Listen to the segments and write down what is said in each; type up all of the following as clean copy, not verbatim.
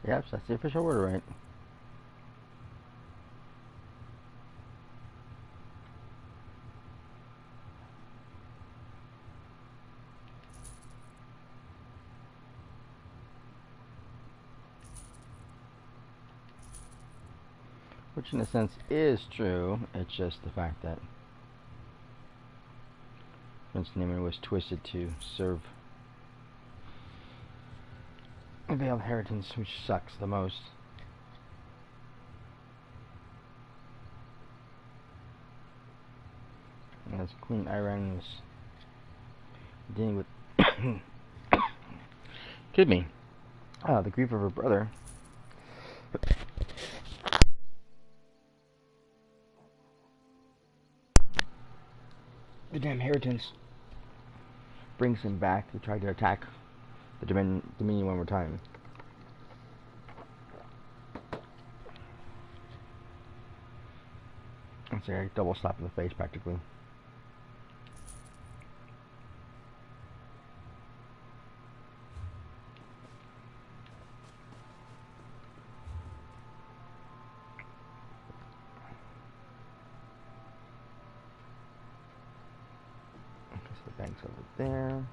Yep, that's the official word, right? Which in a sense is true, it's just the fact that Prince Newman was twisted to serve a veiled inheritance, which sucks the most. As Queen Iran was dealing with excuse me, the grief of her brother. The damn inheritance brings him back to try to attack the Dominion one more time. It's a double slap in the face, practically. The bank's over there.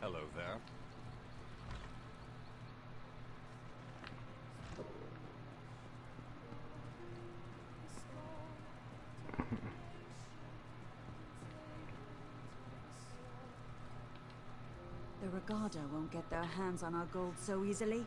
Hello there. The Regada won't get their hands on our gold so easily.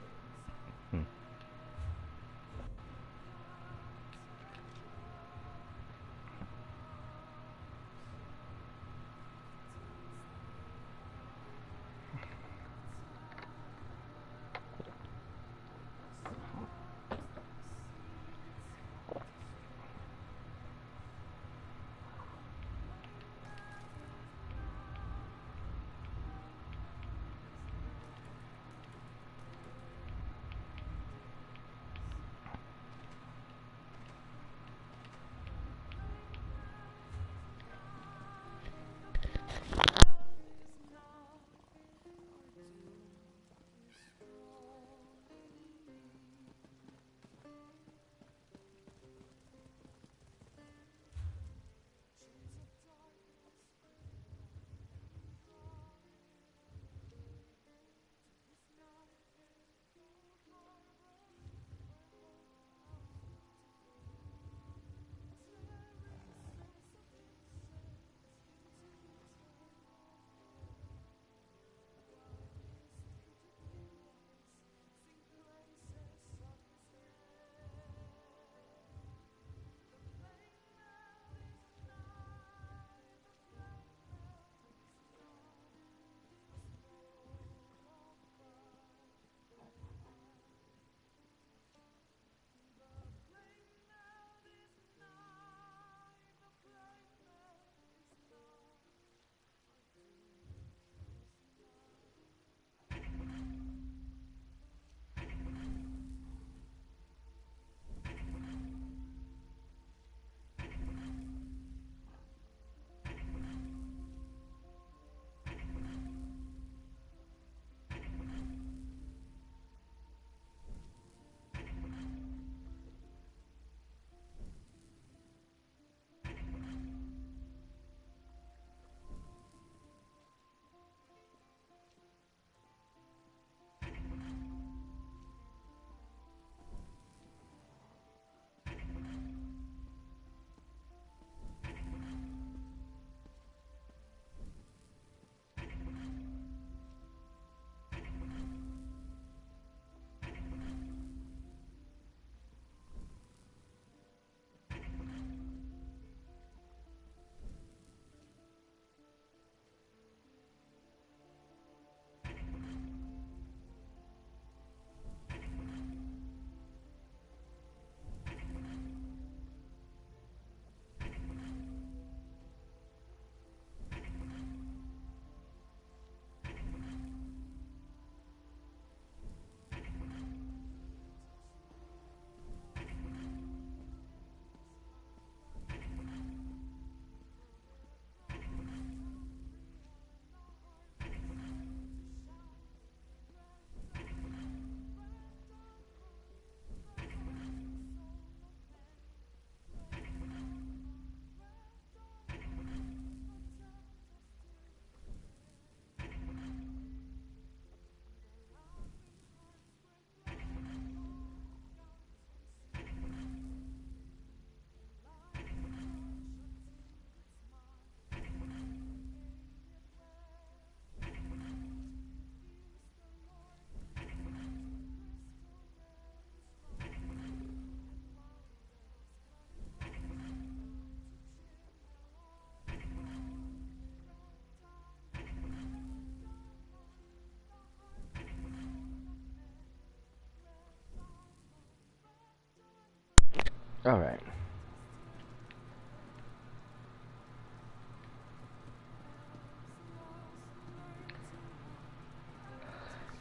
Alright.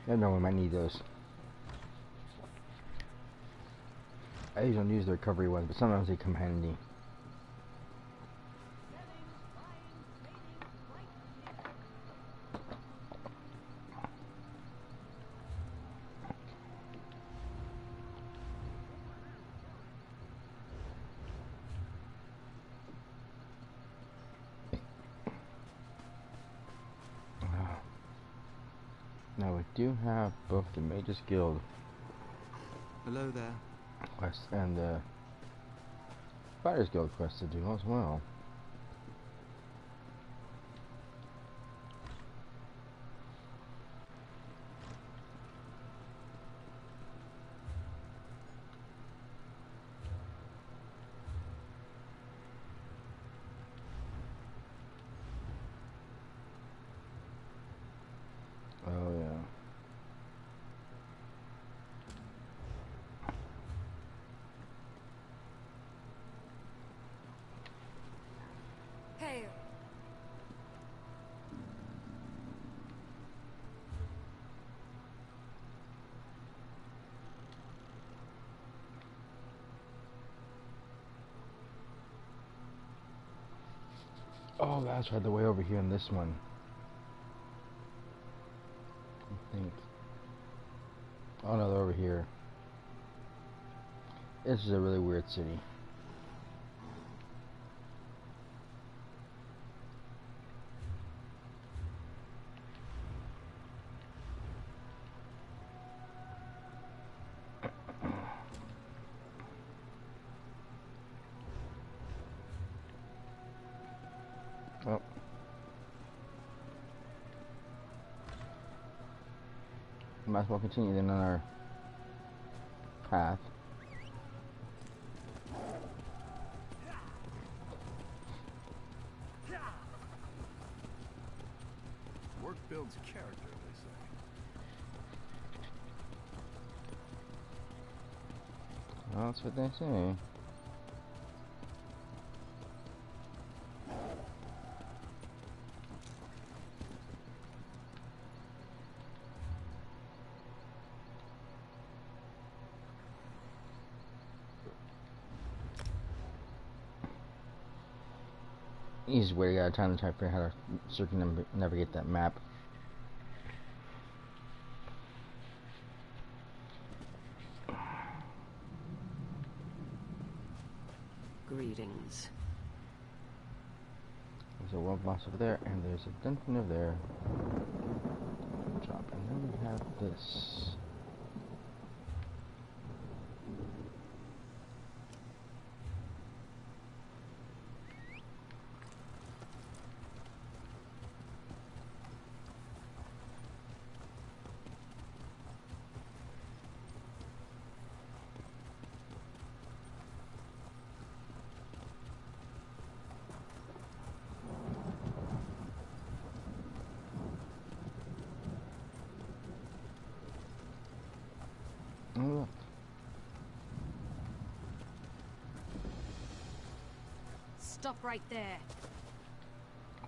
I know we might need those. I usually don't use the recovery ones, but sometimes they come handy. Now we do have both the Mages Guild Hello there. quest and the Fighters Guild quest to do as well. Oh yeah. Hail. Oh, that's right, the way over here in this one. I think. Oh no, they're over here. This is a really weird city. Oh. Might as well continue then on our path. Work builds character, they say. Well, that's what they say. Easiest way to get out of time to try to figure out how to navigate that map. Greetings. There's a world boss over there, and there's a dungeon over there. Drop, and then we have this. Oh, look. Stop right there.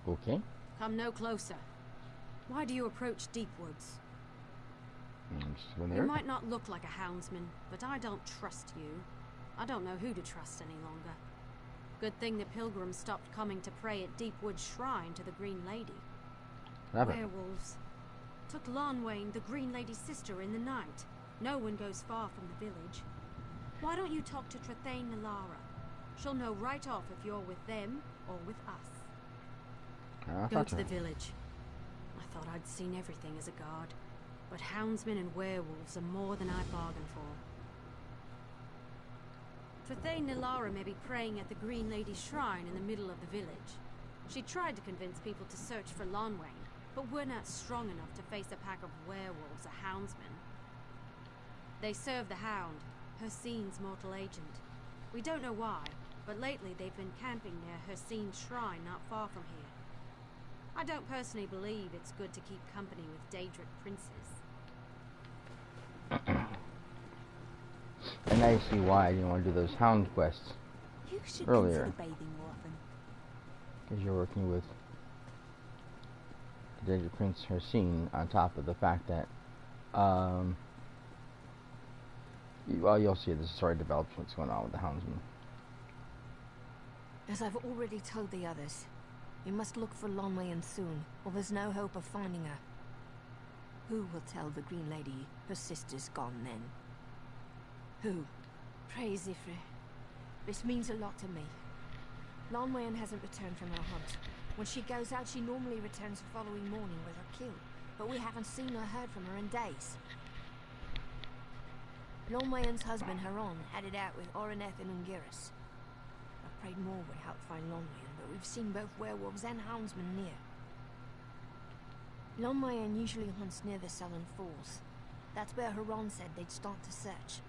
Okay. Come no closer. Why do you approach Deepwoods? Just go You there. might not look like a houndsman, but I don't trust you. I don't know who to trust any longer. Good thing the pilgrims stopped coming to pray at Deepwood's shrine to the Green Lady. What happened? Werewolves. Took Lonwain, the Green Lady's sister, in the night. No one goes far from the village. Why don't you talk to Trethane Nalara? She'll know right off if you're with them or with us. I'll Go talk to the her. village. I thought I'd seen everything as a guard, but houndsmen and werewolves are more than I bargained for. Trethane Nalara may be praying at the Green Lady's shrine in the middle of the village. She tried to convince people to search for Lonwain, but we're not strong enough to face a pack of werewolves or houndsmen. They serve the Hound, Hircine's mortal agent. We don't know why, but lately they've been camping near Hircine's shrine not far from here. I don't personally believe it's good to keep company with Daedric princes. And I see why I didn't want to do those hound quests You should earlier. consider bathing more often. Because you're working with the Desert Prince Hercine on top of the fact that, well, you'll see the story develops what's going on with the houndsman. As I've already told the others, we must look for Lonwayn soon, or there's no hope of finding her. Who will tell the Green Lady her sister's gone then? Who? Pray, Zifre. This means a lot to me. Lonwayn hasn't returned from her hunt. When she goes out, she normally returns the following morning with her kill, but we haven't seen or heard from her in days. Lonwayn's husband, Haron, headed out with Oreneth and Ungiris. I prayed more would help find Lonwayn, but we've seen both werewolves and houndsmen near. Lonwayn usually hunts near the Sullen Falls. That's where Haron said they'd start to search.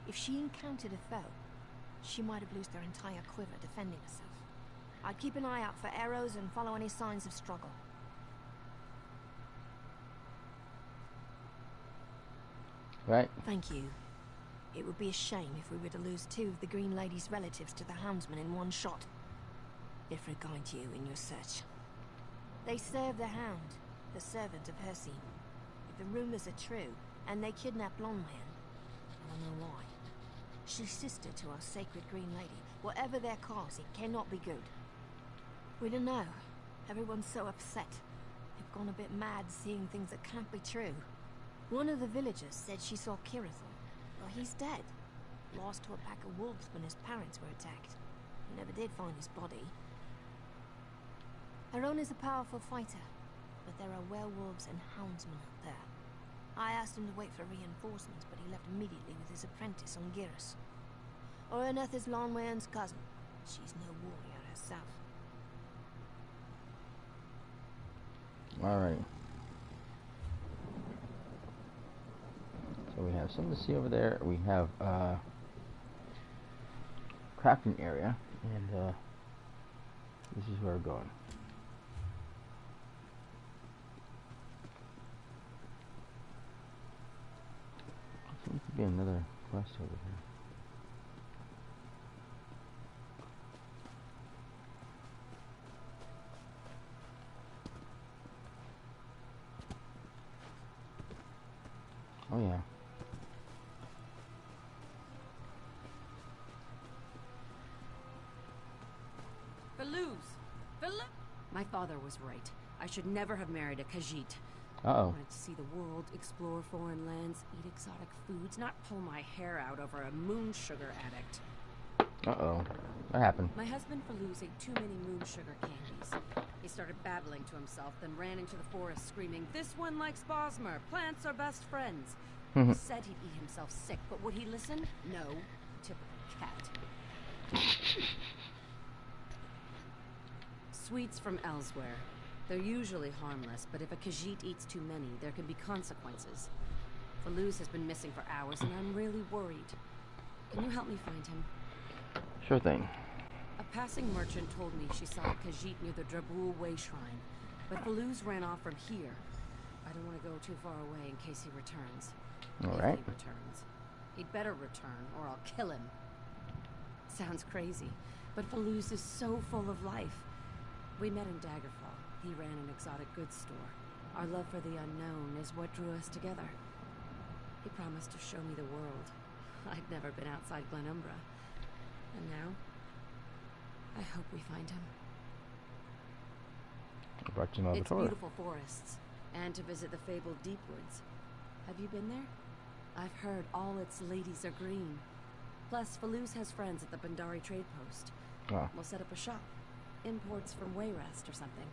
If she encountered a foe, she might have lost her entire quiver defending herself. I'd keep an eye out for arrows and follow any signs of struggle. Right? Thank you. It would be a shame if we were to lose two of the Green Lady's relatives to the houndsman in one shot. If we guide you in your search. They serve the Hound, the servant of Hercine. If the rumors are true, and they kidnapped Lonwayn, I don't know why. She's sister to our sacred Green Lady. Whatever their cause, it cannot be good. We don't know. Everyone's so upset. They've gone a bit mad seeing things that can't be true. One of the villagers said she saw Kirathon. Well, he's dead. Lost to a pack of wolves when his parents were attacked. He never did find his body. Haron is a powerful fighter, but there are werewolves and houndsmen out there. I asked him to wait for reinforcements, but he left immediately with his apprentice, Ungiris. Oreneth is Lonwayn's cousin. She's no warrior herself. Alright. So we have something to see over there. We have crafting area, and this is where we're going. There seems to be another quest over here. Oh yeah. My father was right. I should never have married a Khajiit. I Uh-oh. wanted to see the world, explore foreign lands, eat exotic foods, not pull my hair out over a moon sugar addict. Uh-oh. What happened? My husband Faluz ate too many moon sugar candies. He started babbling to himself, then ran into the forest screaming, "This one likes Bosmer. Plants are best friends." He said he'd eat himself sick, but would he listen? No. Typical cat. Sweets from elsewhere. They're usually harmless, but if a Khajiit eats too many, there can be consequences. Faluz has been missing for hours, and I'm really worried. Can you help me find him? Sure thing. A passing merchant told me she saw a Khajiit near the Drabul Way Shrine, but Faluz ran off from here. I don't want to go too far away in case he returns. Alright. If he returns. He'd better return, or I'll kill him. Sounds crazy, but Faluz is so full of life. We met in Daggerfall. He ran an exotic goods store. Our love for the unknown is what drew us together. He promised to show me the world. I'd never been outside Glenumbra. And now, I hope we find him. I brought you another It's tour. beautiful forests, and to visit the fabled deep woods. Have you been there? I've heard all its ladies are green. Plus, Faluz has friends at the Bandari trade post. Oh. We'll set up a shop. Imports from Wayrest or something.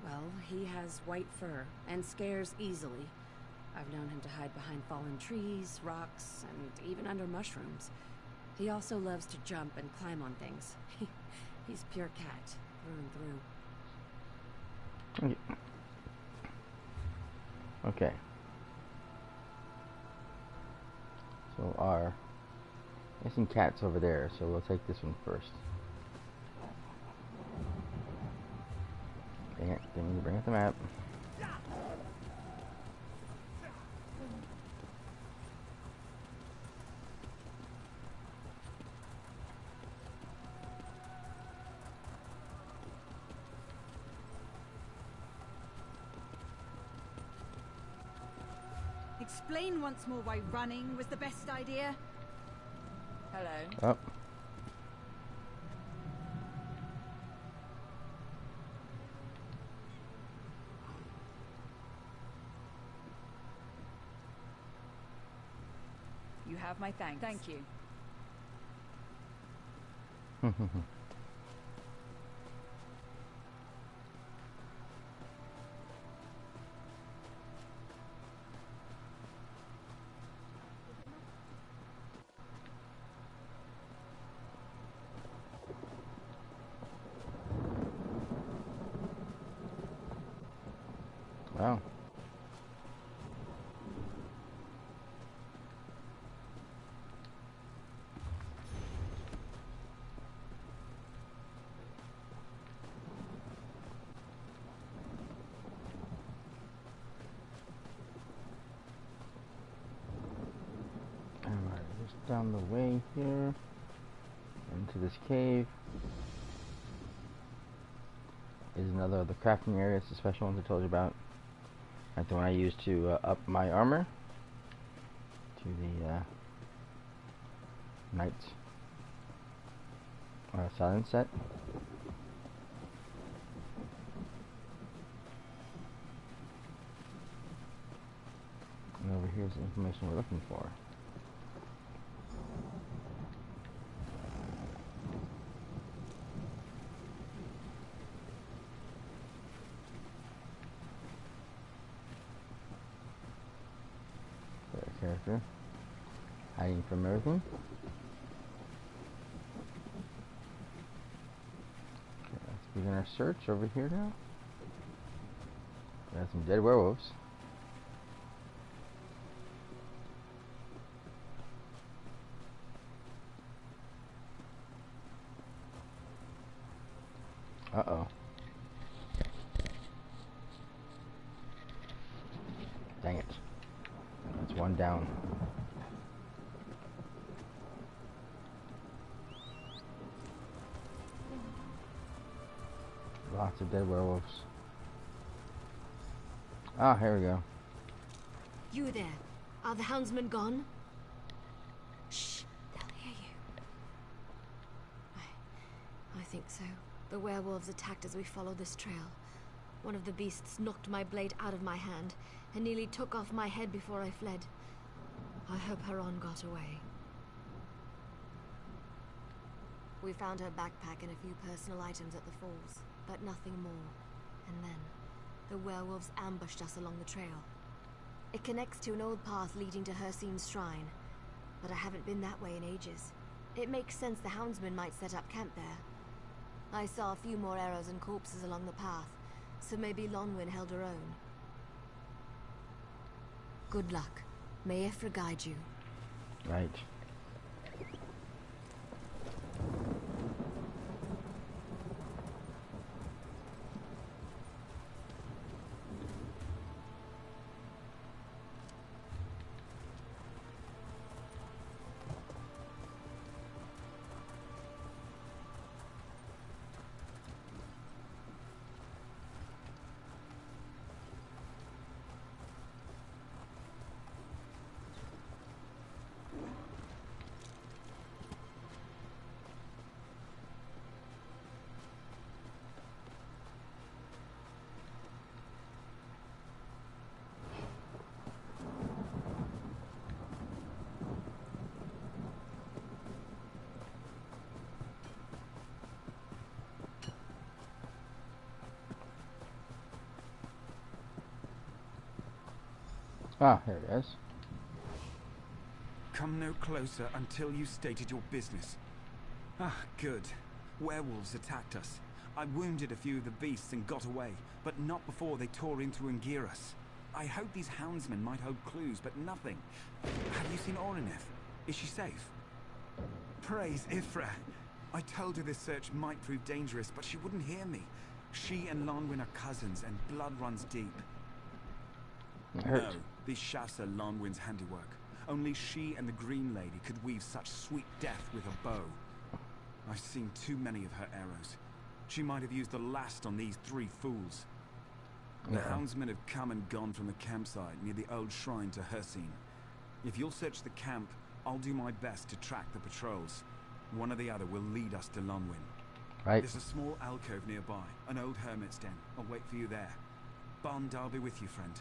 Well, he has white fur and scares easily. I've known him to hide behind fallen trees, rocks, and even under mushrooms. He also loves to jump and climb on things. He's pure cat, through and through. Okay. So our missing cat's over there, so we'll take this one first. Dang it, didn't mean to bring up the map. explain once more why running was the best idea? Hello. Oh. You have my thanks. Thank you. Wow. Alright, just down the way here into this cave is another of the crafting areas, the special ones I told you about. That's the one I used to up my armor to the Knight silence set. And over here is the information we're looking for. Character hiding from everything. Okay, let's begin our search over here now. Got some dead werewolves. Uh-oh. Dang it. That's one down. Lots of dead werewolves. Ah, here we go. You there. Are the houndsmen gone? Shh, they'll hear you. I think so. The werewolves attacked as we followed this trail. One of the beasts knocked my blade out of my hand and nearly took off my head before I fled. I hope Haron got away. We found her backpack and a few personal items at the falls, but nothing more. And then, the werewolves ambushed us along the trail. It connects to an old path leading to Hircine's shrine, but I haven't been that way in ages. It makes sense the houndsmen might set up camp there. I saw a few more arrows and corpses along the path, so maybe Lonwyn held her own. Good luck. May Ifra guide you. Right. Ah, here it is. Come no closer until you stated your business. Ah, good. Werewolves attacked us. I wounded a few of the beasts and got away, but not before they tore in to engear us. I hoped these houndsmen might hold clues, but nothing. Have you seen Orineth? Is she safe? Praise Ifra. I told her this search might prove dangerous, but she wouldn't hear me. She and Lonwyn are cousins, and blood runs deep. No, these shafts are Lonwyn's handiwork. Only she and the Green Lady could weave such sweet death with a bow. I've seen too many of her arrows. She might have used the last on these three fools. The houndsmen have come and gone from the campsite near the old shrine to Hircine. If you'll search the camp, I'll do my best to track the patrols. One or the other will lead us to Lonwyn. Right. There's a small alcove nearby, an old hermit's den. I'll wait for you there. Bond, I'll be with you, friend.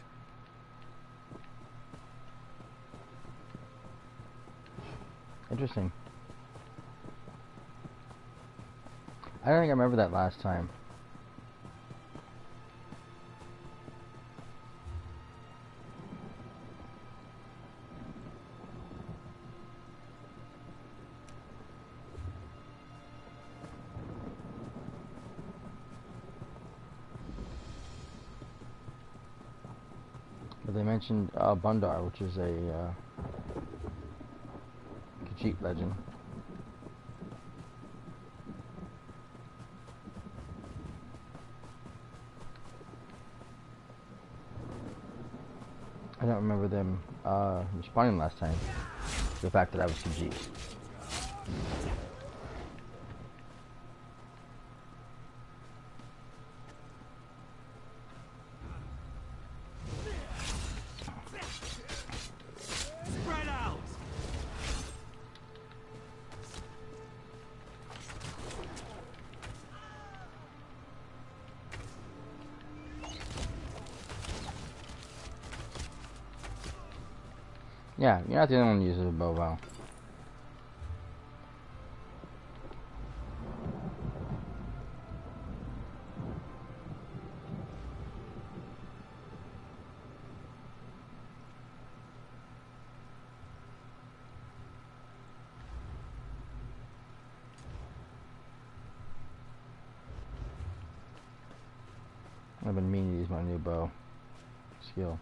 Interesting. I don't think I remember that last time. But they mentioned Bundar, which is a Khajiit legend. I don't remember them responding last time to the fact that I was Khajiit. Spread out! Yeah, you're not the only one who uses a bow bow. I've been meaning to use my new bow skill.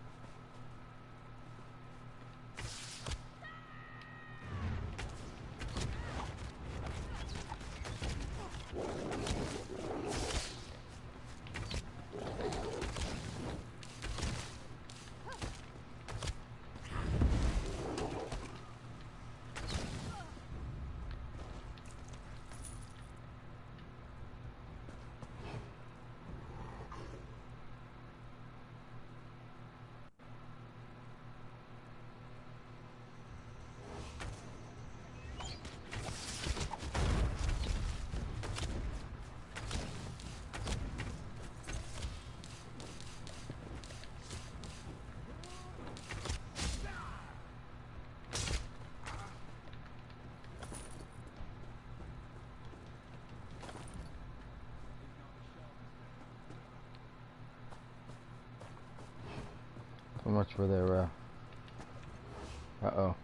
So much for their, uh-oh.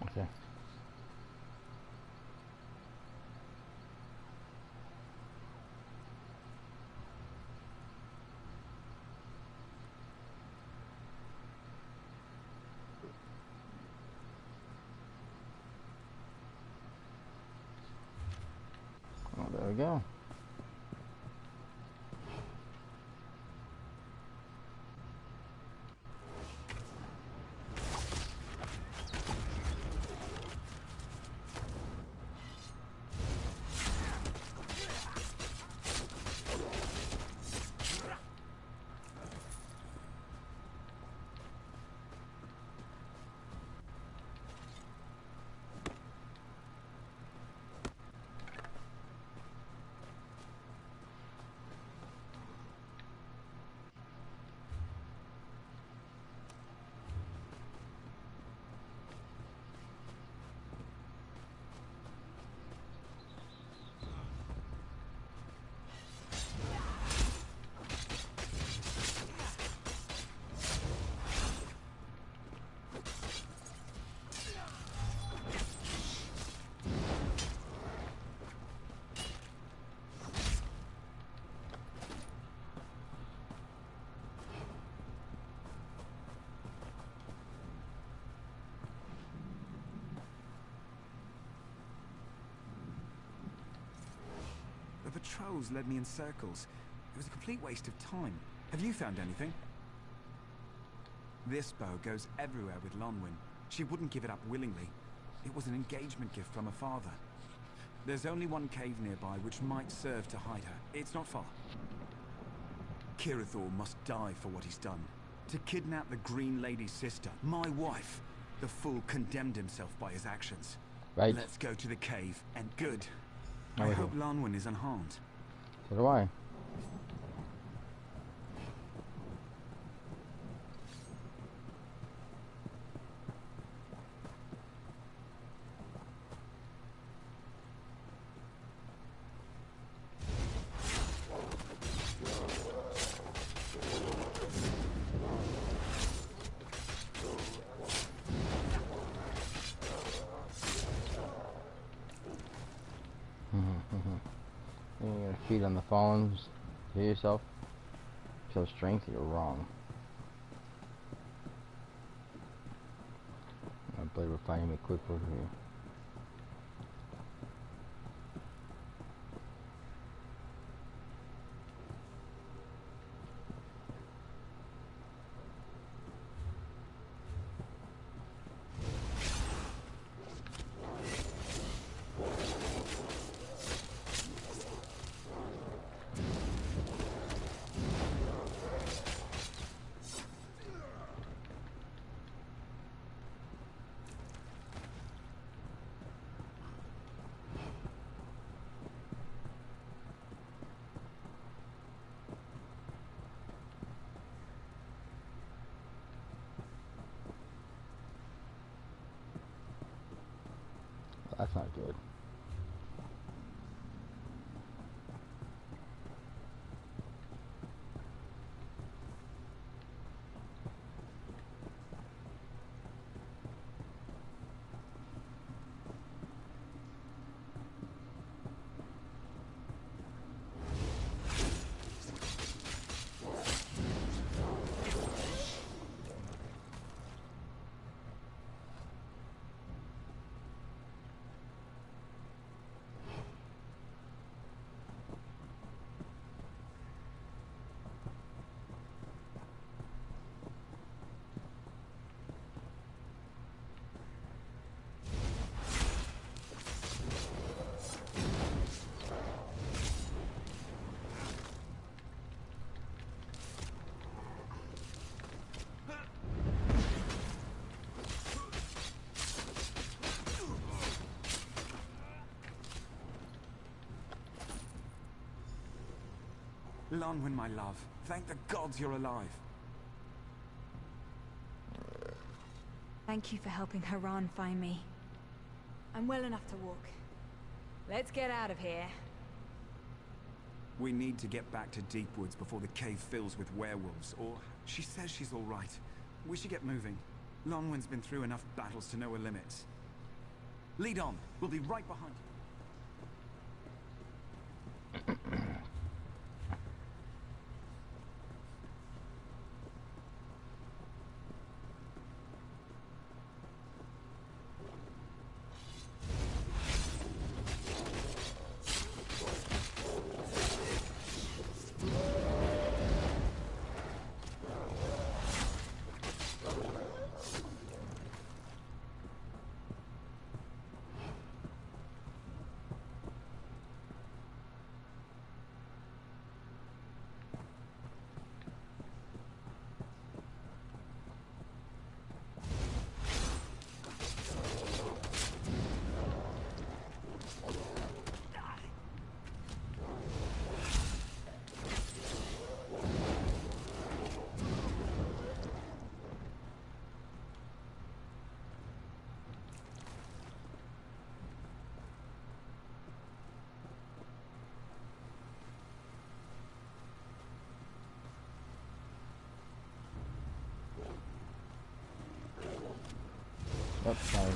Okay. Oh, there we go. The patrols led me in circles. It was a complete waste of time. Have you found anything? This bow goes everywhere with Lonwyn. She wouldn't give it up willingly. It was an engagement gift from her father. There's only one cave nearby which might serve to hide her. It's not far. Kirithor must die for what he's done. To kidnap the Green Lady's sister, my wife. The fool condemned himself by his actions. Right. Let's go to the cave, and good. Okay. I hope Lonwyn is unharmed. So do I. You're gonna feed on the fallen to yourself. Show strength, you're wrong. I believe we're finding me quick over here. That's not good. Lonwyn, my love, thank the gods you're alive. Thank you for helping Haran find me. I'm well enough to walk. Let's get out of here. We need to get back to Deepwoods before the cave fills with werewolves, or she says she's all right. We should get moving. Lonwyn's been through enough battles to know her limits. Lead on. We'll be right behind you. Oh, sorry.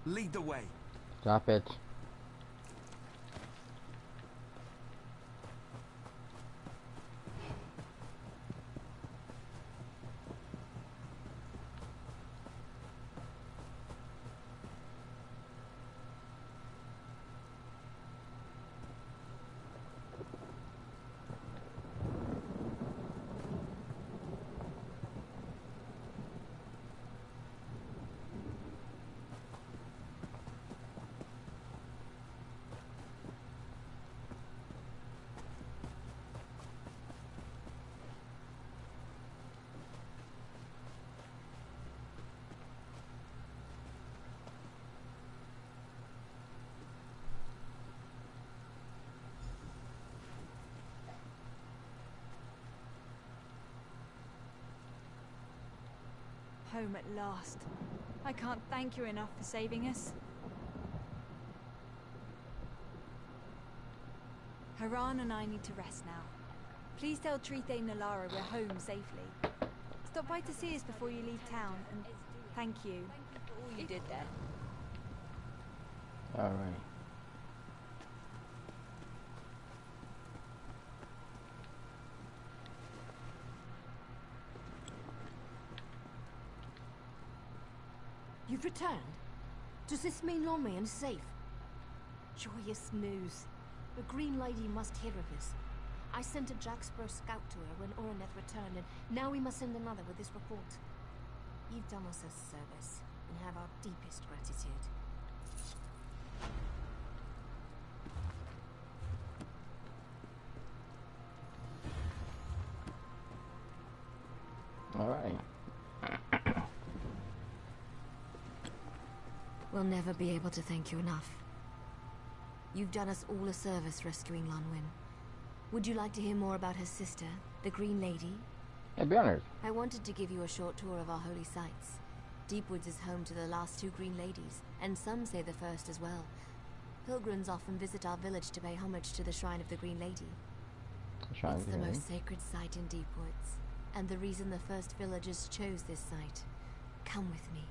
Lead the way. Stop it. home at last. I can't thank you enough for saving us. Haran and I need to rest now. Please tell Trithe Nalara we're home safely. Stop by to see us before you leave town, and thank you for all you did there. Alright. You've returned? Does this mean Lonmayan's safe? Joyous news. The Green Lady must hear of this. I sent a Jackspur scout to her when Oroneth returned, and now we must send another with this report. You've done us a service, and have our deepest gratitude. Alright. We'll never be able to thank you enough. You've done us all a service rescuing Lonwen. Would you like to hear more about her sister, the Green Lady? I'd be honored. I wanted to give you a short tour of our holy sites. Deepwoods is home to the last 2 Green Ladies, and some say the first as well. Pilgrims often visit our village to pay homage to the Shrine of the Green Lady. It's the most sacred site in Deepwoods, and the reason the first villagers chose this site. Come with me.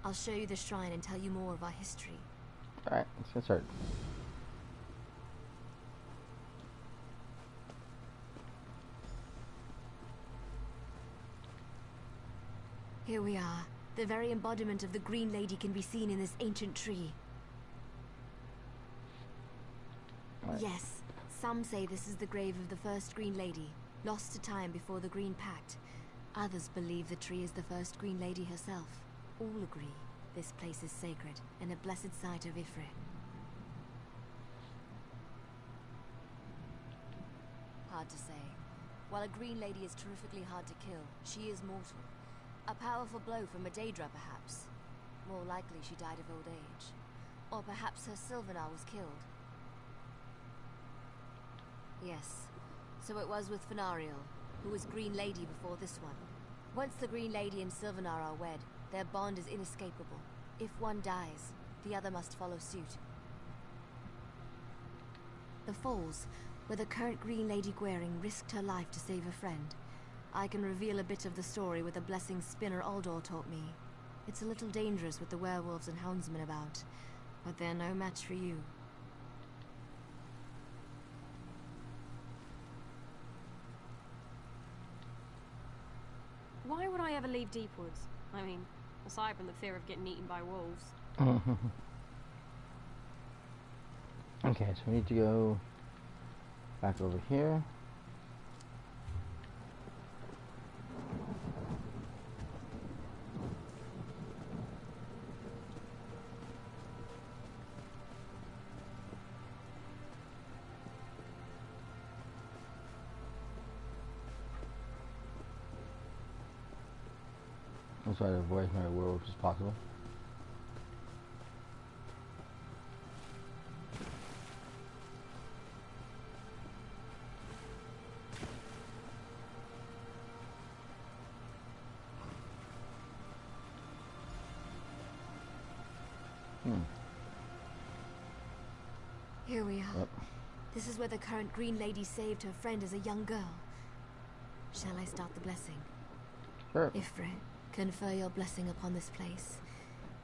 I'll show you the shrine and tell you more of our history. Alright, let's get started. Here we are. The very embodiment of the Green Lady can be seen in this ancient tree. Right. Yes, some say this is the grave of the first Green Lady, lost to time before the Green Pact. Others believe the tree is the first Green Lady herself. All agree this place is sacred and a blessed site of Ifrit. Hard to say. While a Green Lady is terrifically hard to kill, she is mortal. A powerful blow from a Daedra, perhaps. More likely she died of old age. Or perhaps her Sylvanar was killed. Yes, so it was with Fenariel, who was Green Lady before this one. Once the Green Lady and Sylvanar are wed, their bond is inescapable. If one dies, the other must follow suit. The Falls, where the current Green Lady Gwaring risked her life to save a friend. I can reveal a bit of the story with a blessing Spinner Aldor taught me. It's a little dangerous with the werewolves and houndsmen about, but they're no match for you. Why would I ever leave Deepwoods? I mean, aside from the fear of getting eaten by wolves. Okay, so we need to go back over here. I'll try to avoid as many werewolves as possible. Here we are. Yep. This is where the current Green Lady saved her friend as a young girl. Shall I start the blessing? Sure. Ifrit, confer your blessing upon this place,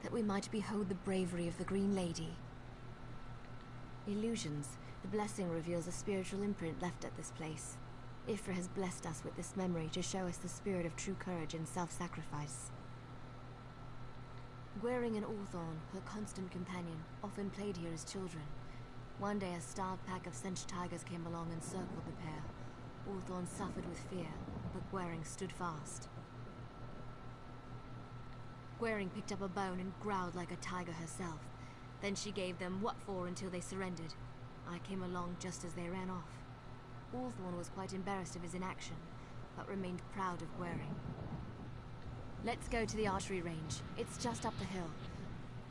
that we might behold the bravery of the Green Lady. Illusions. The blessing reveals a spiritual imprint left at this place. Ifrit has blessed us with this memory to show us the spirit of true courage and self-sacrifice. Gwaring and Ulthorn, her constant companion, often played here as children. One day a starved pack of Sench tigers came along and circled the pair. Ulthorn suffered with fear, but Gwaring stood fast. Gwaring picked up a bone and growled like a tiger herself. Then she gave them what for until they surrendered. I came along just as they ran off. Ulthorn was quite embarrassed of his inaction, but remained proud of Gwaring. Let's go to the archery range. It's just up the hill.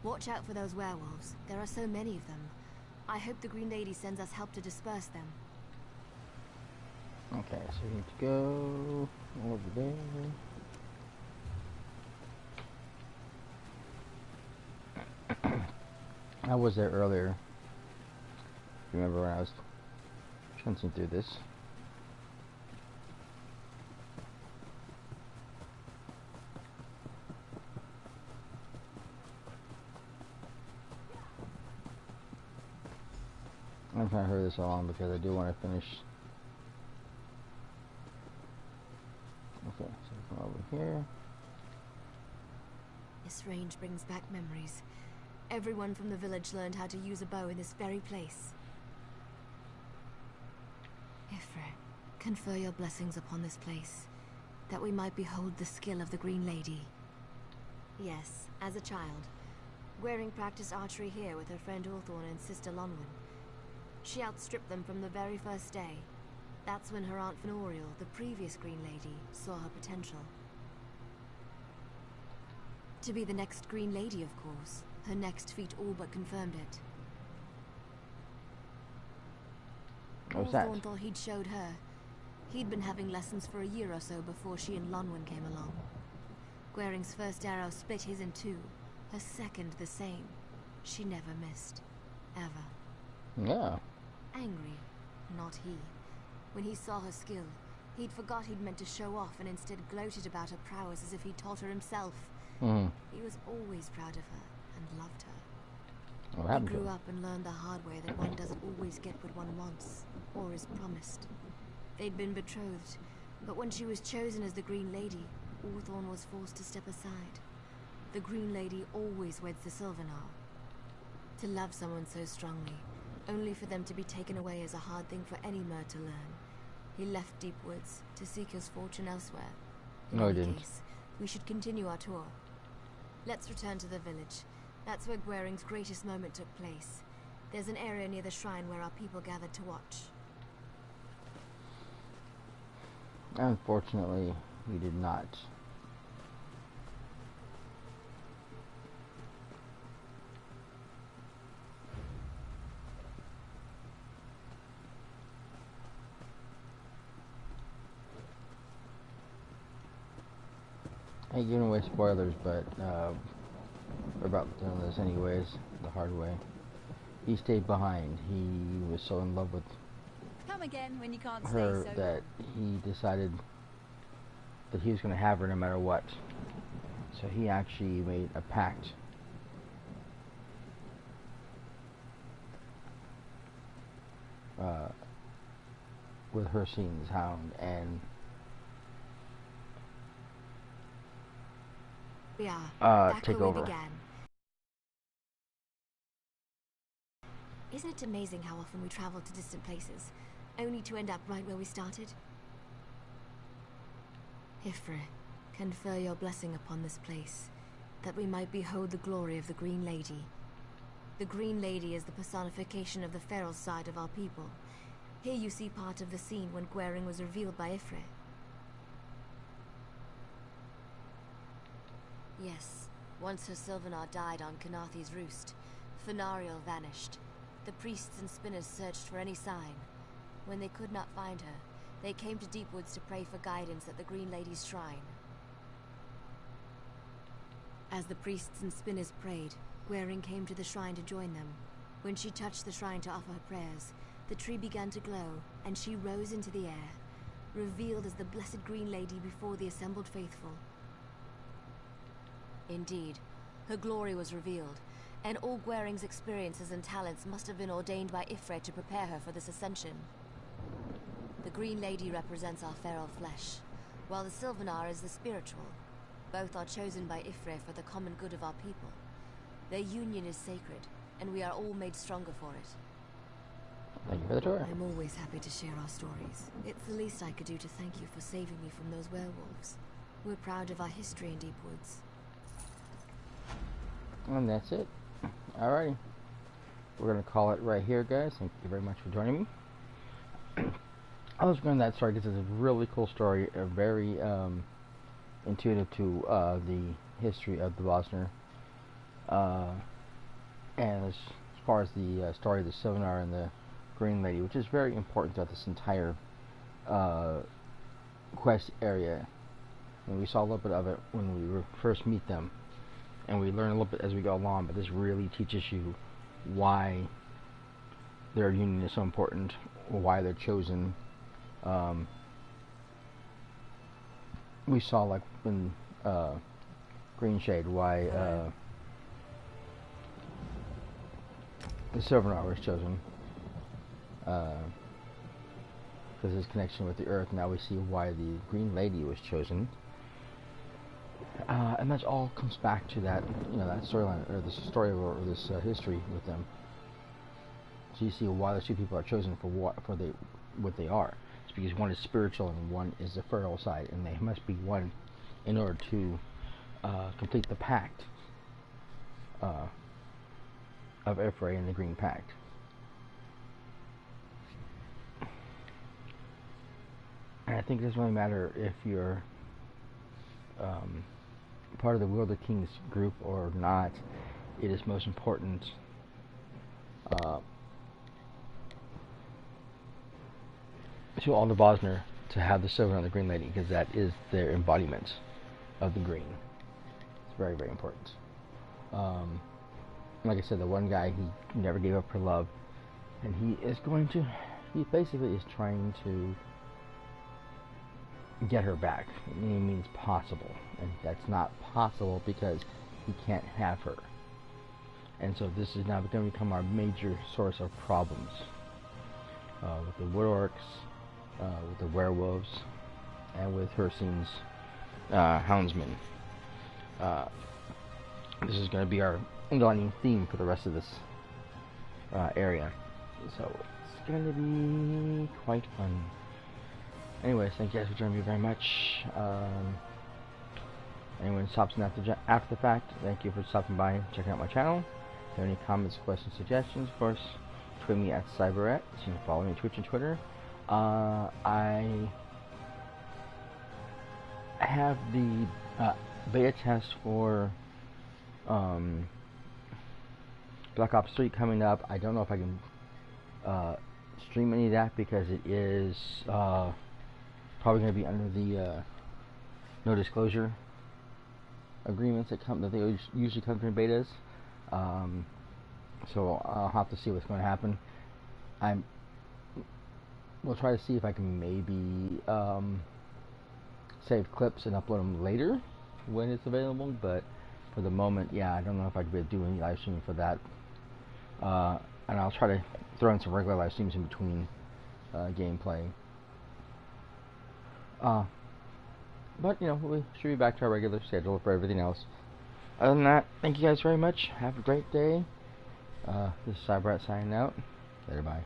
Watch out for those werewolves. There are so many of them. I hope the Green Lady sends us help to disperse them. Okay, so we need to go over there. I was there earlier. Remember when I was chancing through this? I'm trying to hurry this along because I do want to finish. Okay, so come over here. This range brings back memories. Everyone from the village learned how to use a bow in this very place. Ifrit, confer your blessings upon this place, that we might behold the skill of the Green Lady. Yes, as a child, Gwaring practiced archery here with her friend Hawthorne and sister Lonwen. She outstripped them from the very first day. That's when her Aunt Fenoriel, the previous Green Lady, saw her potential. To be the next Green Lady, of course. Her next feat all but confirmed it. What's that? Hawthorne thought he'd showed her. He'd been having lessons for a year or so before she and Lonwen came along. Gwaring's first arrow split his in two. Her second the same. She never missed. Ever. Yeah. Angry, not he. When he saw her skill, he'd forgot he'd meant to show off and instead gloated about her prowess as if he'd taught her himself. He was always proud of her and loved her. What happened He to grew him? up and learned the hard way that one doesn't always get what one wants, or is promised. They'd been betrothed, but when she was chosen as the Green Lady, Hawthorne was forced to step aside. The Green Lady always weds the Sylvanar. To love someone so strongly, only for them to be taken away is a hard thing for any Mer to learn. He left Deep Woods to seek his fortune elsewhere. No, he In any didn't. case, we should continue our tour. Let's return to the village. That's where Gwaring's greatest moment took place. There's an area near the shrine where our people gathered to watch. Unfortunately, we did not. I ain't giving away spoilers, but we're about doing this anyways, the hard way. He stayed behind. He was so in love with Come again when you can't her stay so that he decided that he was going to have her no matter what. So he actually made a pact with Hircine's hound, and We are back take where over. we began. Isn't it amazing how often we travel to distant places, only to end up right where we started? Ifrit, confer your blessing upon this place, that we might behold the glory of the Green Lady. The Green Lady is the personification of the feral side of our people. Here you see part of the scene when Gwaring was revealed by Ifrit. Yes, once her Sylvanar died on Kanathe's roost, Fenariel vanished. The priests and spinners searched for any sign. When they could not find her, they came to Deepwoods to pray for guidance at the Green Lady's shrine. As the priests and spinners prayed, Gwaring came to the shrine to join them. When she touched the shrine to offer her prayers, the tree began to glow, and she rose into the air, revealed as the Blessed Green Lady before the assembled faithful. Indeed, her glory was revealed, and all Gwaring's experiences and talents must have been ordained by Ifrit to prepare her for this ascension. The Green Lady represents our feral flesh, while the Sylvanar is the spiritual. Both are chosen by Ifrit for the common good of our people. Their union is sacred, and we are all made stronger for it. Thank you for the tour. I'm always happy to share our stories. It's the least I could do to thank you for saving me from those werewolves. We're proud of our history in Deepwoods. And that's it. Alrighty. We're going to call it right here, guys. Thank you very much for joining me. I was going that story because it's a really cool story, very intuitive to the history of the Bosner. And as far as the story of the Sylvanar and the Green Lady, which is very important throughout this entire quest area. And we saw a little bit of it when we first meet them. And we learn a little bit as we go along, but this really teaches you why their union is so important, or why they're chosen. We saw, like, in Greenshade, why the Silvernar was chosen, because his connection with the Earth. Now we see why the Green Lady was chosen, and that all comes back to that, that storyline, or this story, or this history with them. So you see why the two people are chosen for what they are. It's because one is spiritual and one is the feral side, and they must be one in order to complete the pact of Y'ffre and the Green Pact. And I think it doesn't really matter if you're part of the World of Kings group or not. It is most important to all the Bosmer to have the Silver and the Green Lady, because that is their embodiment of the green. It's very, very important. Like I said, the one guy, he never gave up her love, and he basically is trying to get her back in any means possible, and that's not possible because he can't have her. And so this is now going to become our major source of problems with the Wood Orcs, with the werewolves, and with Hircine's houndsmen. This is going to be our underlying theme for the rest of this area, so it's going to be quite fun. Anyways, thank you guys for joining me very much. Anyone who stops in after the fact, thank you for stopping by and checking out my channel. If you have any comments, questions, suggestions, of course, tweet me at Cyberette. So you can follow me on Twitch and Twitter. I have the beta test for Black Ops 3 coming up. I don't know if I can stream any of that because it is probably going to be under the no disclosure agreements that they usually come from betas. So I'll have to see what's going to happen. We'll try to see if I can maybe save clips and upload them later when it's available, but for the moment, yeah, I don't know if I could be able to do any live streaming for that. And I'll try to throw in some regular live streams in between gameplay. But, we should be back to our regular schedule for everything else. Other than that, thank you guys very much. Have a great day. This is Cyberette signing out. Later, bye.